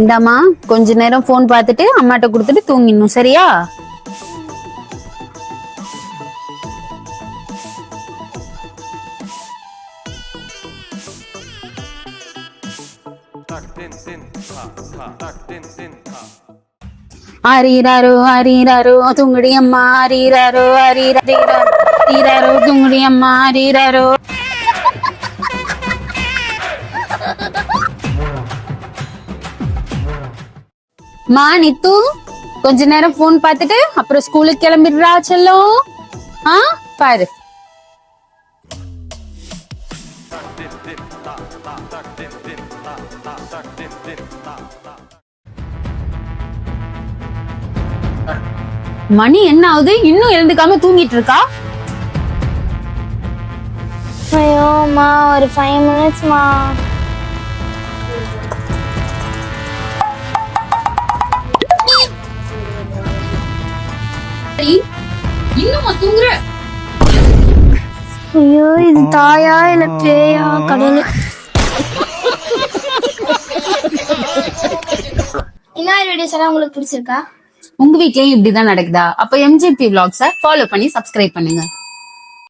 இந்தாமா கொஞ்ச நேரம் போன் பார்த்துட்டு அம்மாட்ட கொடுத்துட்டு தூங்கிடணும், சரியா? ஆரீராரோ ஆரீராரோ தூங்குடி அம்மா, ஆரீராரோ ஆரீராரோ தூங்குடி அம்மா, ஆரீராரோ. மா நித்து, கொஞ்ச நேரம் போன் பார்த்துட்டு அப்புறம் ஸ்கூலுக்கு கிளம்பிடுறா செல்லம். பாரு. மணி என்ன ஆகுது, இன்னும் எழுந்துக்காம தூங்கிட்டு இருக்கா? ஐயோமா, ஒரு 5 மினிட்ஸ்மா. இன்னும் தூங்குற? ஐயோ, இது தாயா இல்ல பேயா கடவுளே. இன்னொரு வீடியோஸ் எல்லாம் உங்களுக்கு பிடிச்சிருக்கா? உங்க வீட்லயும் இப்படிதான் நடக்குதா? அப்ப MJP Vlogs ஃபாலோ பண்ணி சப்ஸ்கிரைப் பண்ணுங்க.